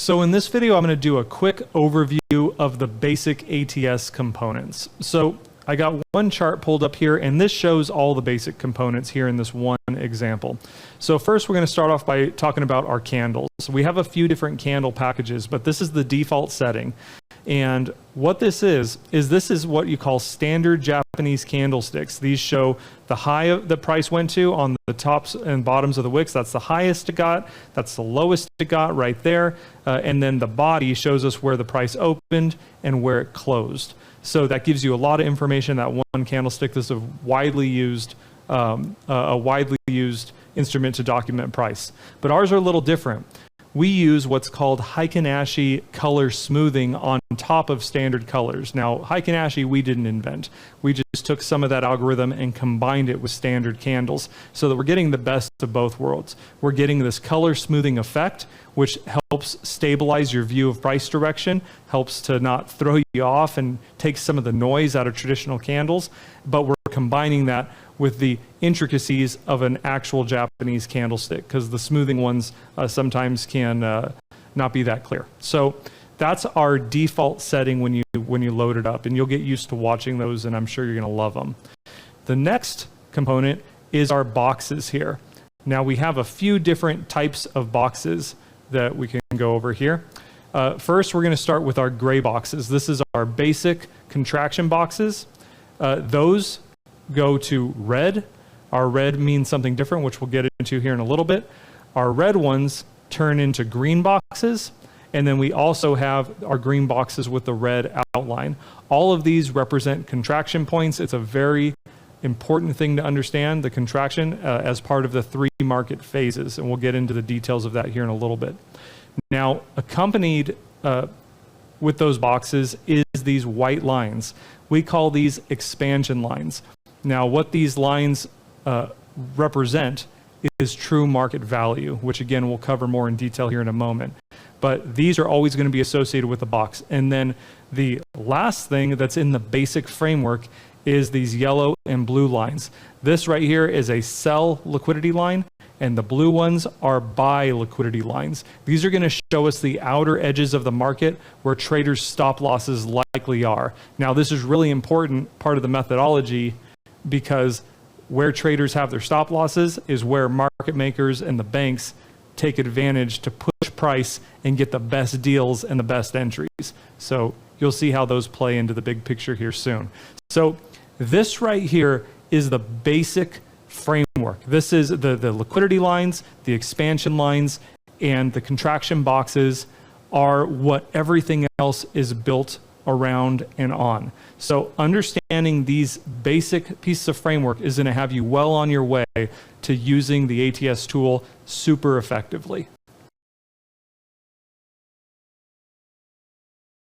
So in this video, I'm going to do a quick overview of the basic ATS components. So I got one chart pulled up here, and this shows all the basic components here in this one example. So first, we're going to start off by talking about our candles. We have a few different candle packages, but this is the default setting. And what this is what you call standard Japanese candlesticks. These show the high the price went to on the tops and bottoms of the wicks. That's the highest it got. That's the lowest it got right there. And then the body shows us where the price opened and where it closed. So that gives you a lot of information. That one candlestick. This is a widely used instrument to document price. But ours are a little different. We use what's called Heikin-Ashi color smoothing on top of standard colors. Now, Heikin-Ashi we didn't invent. We just took some of that algorithm and combined it with standard candles so that we're getting the best of both worlds. We're getting this color smoothing effect, which helps stabilize your view of price direction, helps to not throw you off and take some of the noise out of traditional candles, but we're combining that with the intricacies of an actual Japanese candlestick, because the smoothing ones sometimes can not be that clear. So that's our default setting when you load it up, and you'll get used to watching those, and I'm sure you're going to love them. The next component is our boxes here. Now we have a few different types of boxes that we can go over here. First, we're going to start with our gray boxes. This is our basic contraction boxes. Those go to red. Our red means something different, which we'll get into here in a little bit. Our red ones turn into green boxes, and then we also have our green boxes with the red outline. All of these represent contraction points. It's a very important thing to understand, the contraction, as part of the three market phases, and we'll get into the details of that here in a little bit. Now, accompanied with those boxes is these white lines. We call these expansion lines. Now, what these lines represent is true market value, which again, we'll cover more in detail here in a moment. But these are always going to be associated with the box. And then the last thing that's in the basic framework is these yellow and blue lines. This right here is a sell liquidity line, and the blue ones are buy liquidity lines. These are going to show us the outer edges of the market where traders' stop losses likely are. Now, this is really important part of the methodology, because where traders have their stop losses is where market makers and the banks take advantage to push price and get the best deals and the best entries. So you'll see how those play into the big picture here soon. So this right here is the basic framework. This is the liquidity lines, the expansion lines, and the contraction boxes are what everything else is built around and on. So understanding these basic pieces of framework is going to have you well on your way to using the ATS tool super effectively.